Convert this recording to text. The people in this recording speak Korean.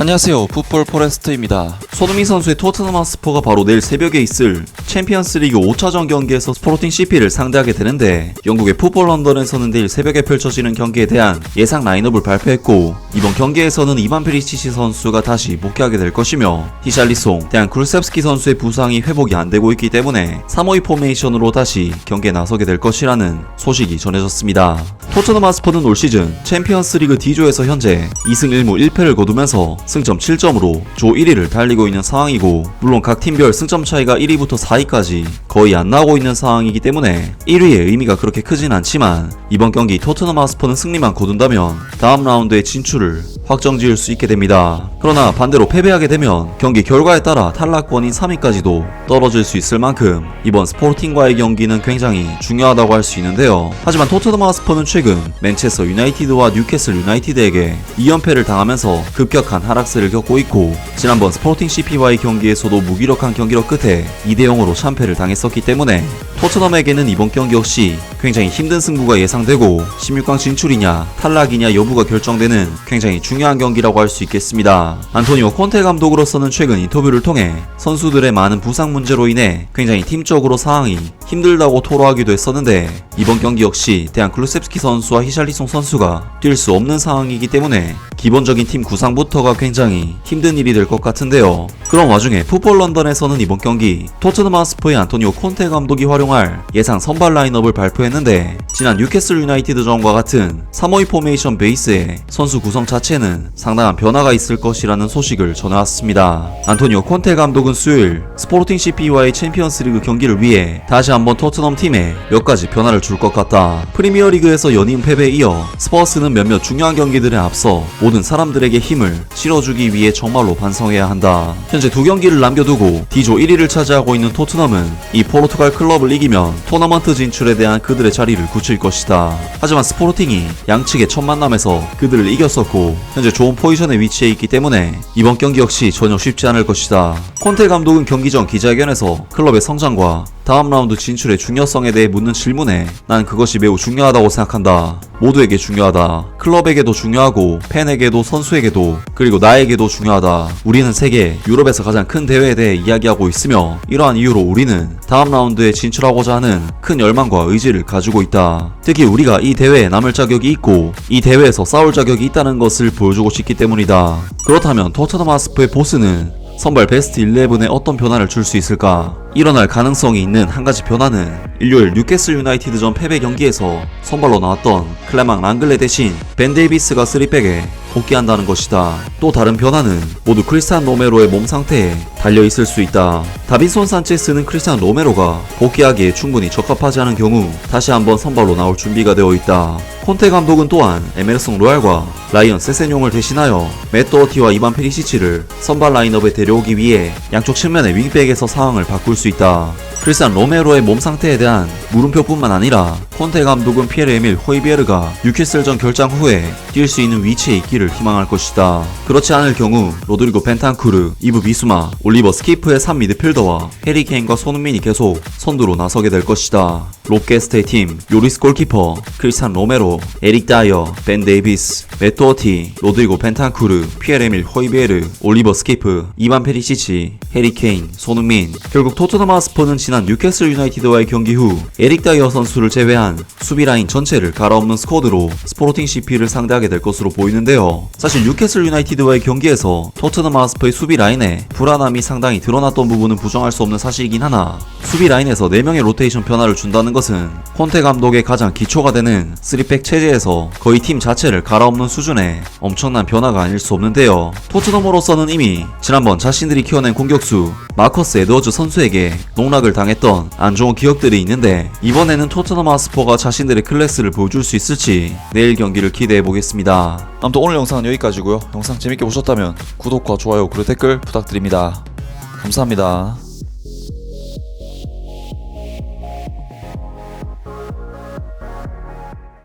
안녕하세요, 풋볼 포레스트입니다. 손흥민 선수의 토트넘 핫스퍼가 바로 내일 새벽에 있을 챔피언스 리그 5차전 경기에서 스포팅 CP를 상대하게 되는데, 영국의 풋볼 런던에서는 내일 새벽에 펼쳐지는 경기에 대한 예상 라인업을 발표했고, 이번 경기에서는 이반 페리시치 선수가 다시 복귀하게 될 것이며, 히샬리송, 대한 쿨셉스키 선수의 부상이 회복이 안되고 있기 때문에 3-5-2 포메이션으로 다시 경기에 나서게 될 것이라는 소식이 전해졌습니다. 토트넘 핫스퍼는 올 시즌 챔피언스 리그 D조에서 현재 2승 1무 1패를 거두면서 승점 7점으로 조 1위를 달리고 있는 상황이고, 물론 각 팀별 승점 차이가 1위부터 4위까지 거의 안 나오고 있는 상황이기 때문에 1위의 의미가 그렇게 크진 않지만, 이번 경기 토트넘 핫스퍼는 승리만 거둔다면 다음 라운드에 진출을 확정지을 수 있게 됩니다. 그러나 반대로 패배하게 되면 경기 결과에 따라 탈락권인 3위까지도 떨어질 수 있을 만큼 이번 스포팅과의 경기는 굉장히 중요하다고 할 수 있는데요. 하지만 토트넘 핫스퍼는 최근 맨체스터 유나이티드와 뉴캐슬 유나이티드에게 2연패를 당하면서 급격한 하락세를 겪고 있고, 지난번 스포팅 CP와의 경기에서도 무기력한 경기력 끝에 2대0으로 참패를 당했었기 때문에 토트넘에게는 이번 경기 역시 굉장히 힘든 승부가 예상되고, 16강 진출이냐 탈락이냐 여부가 결정되는 굉장히 중요한 경기라고 할 수 있겠습니다. 안토니오 콘테 감독으로서는 최근 인터뷰를 통해 선수들의 많은 부상 문제로 인해 굉장히 팀적으로 상황이 힘들다고 토로하기도 했었는데, 이번 경기 역시 대한 클루셉스키 선수와 히샬리송 선수가 뛸 수 없는 상황이기 때문에 기본적인 팀 구상부터가 굉장히 힘든 일이 될 것 같은데요. 그런 와중에 풋볼 런던에서는 이번 경기 토트넘 핫스퍼의 안토니오 콘테 감독이 활용할 예상 선발 라인업을 발표했는데, 지난 뉴캐슬 유나이티드전과 같은 3-5-2 포메이션 베이스의 선수 구성 자체는 상당한 변화가 있을 것이라는 소식을 전해왔습니다. 안토니오 콘테 감독은 수요일 스포팅 CP와의 챔피언스 리그 경기를 위해 다시 한번 토트넘 팀에 몇 가지 변화를 줄 것 같다. 프리미어리그에서 연이은 패배에 이어 스퍼스는 몇몇 중요한 경기들에 앞서 모든 사람들에게 힘을 실어주기 위해 정말로 반성해야 한다. 현재 2경기를 남겨두고 D조 1위를 차지하고 있는 토트넘은 이 포르투갈 클럽을 이기면 토너먼트 진출에 대한 그들의 자리를 굳힐 것이다. 하지만 스포팅이 양측의 첫 만남에서 그들을 이겼었고 현재 좋은 포지션에 위치해 있기 때문에 이번 경기 역시 전혀 쉽지 않을 것이다. 콘테 감독은 경기 전 기자회견에서 클럽의 성장과 다음 라운드 진출의 중요성에 대해 묻는 질문에 난 그것이 매우 중요하다고 생각한다. 모두에게 중요하다. 클럽에게도 중요하고 팬에게도 선수에게도 그리고 나에게도 중요하다. 우리는 세계 유럽에서 가장 큰 대회에 대해 이야기하고 있으며, 이러한 이유로 우리는 다음 라운드에 진출하고자 하는 큰 열망과 의지를 가지고 있다. 특히 우리가 이 대회에 남을 자격이 있고 이 대회에서 싸울 자격이 있다는 것을 보여주고 싶기 때문이다. 그렇다면 토트넘 핫스퍼의 보스는 선발 베스트 11에 어떤 변화를 줄 수 있을까? 일어날 가능성이 있는 한 가지 변화는 일요일 뉴캐슬 유나이티드전 패배 경기에서 선발로 나왔던 클레망 랑글레 대신 벤 데이비스가 3백에 복귀한다는 것이다. 또 다른 변화는 모두 크리스찬 로메로의 몸 상태에 달려있을 수 있다. 다빈손 산체스는 크리스찬 로메로가 복귀하기에 충분히 적합하지 않은 경우 다시 한번 선발로 나올 준비가 되어 있다. 콘테 감독은 또한 에메르송 로얄과 라이언 세세뇽을 대신하여 맷 도어티와 이반 페리시치를 선발 라인업에 데려오기 위해 양쪽 측면의 윙백에서 상황을 바꿀 수 있다. 크리스찬 로메로의 몸 상태에 대한 물음표뿐만 아니라 콘테 감독은 피에르 에밀 호이비에르가 뉴캐슬전 결장 후에 뛸 수 있는 위치에 있기를 희망할 것이다. 그렇지 않을 경우 로드리고 벤탄쿠르, 이브 비수마, 올리버 스키프의 3 미드필더와 해리 케인과 손흥민이 계속 선두로 나서게 될 것이다. 롭게스트의 팀 요리스 골키퍼, 크리스찬 로메로, 에릭 다이어, 벤 데이비스, 맷 도어티, 로드리고 벤탄쿠르, 피에르 에밀 호이비에르, 올리버 스키프, 이반 페리시치, 해리 케인, 손흥민. 결국 토트넘 핫스퍼는 지난 뉴캐슬 유나이티드와의 경기 후 에릭 다이어 선수를 제외한 수비 라인 전체를 갈아엎는 스쿼드로 스포팅 CP를 상대하게 될 것으로 보이는데요. 사실 뉴캐슬 유나이티드와의 경기에서 토트넘 핫스퍼의 수비 라인에 불안함이 상당히 드러났던 부분은 부정할 수 없는 사실이긴 하나, 수비 라인에서 4명의 로테이션 변화를 준다는 것은 콘테 감독의 가장 기초가 되는 3백 체제에서 거의 팀 자체를 갈아엎는 수준의 엄청난 변화가 아닐 수 없는데요. 토트넘으로서는 이미 지난번 자신들이 키워낸 공격수 마커스 에드워즈 선수에게 농락을 당했던 안 좋은 기억들이 있는데, 이번에는 토트넘 핫스퍼가 자신들의 클래스를 보여줄 수 있을지 내일 경기를 기대해보겠습니다. 아무튼 오늘 영상은 여기까지고요. 영상 재밌게 보셨다면 구독과 좋아요 그리고 댓글 부탁드립니다. 감사합니다.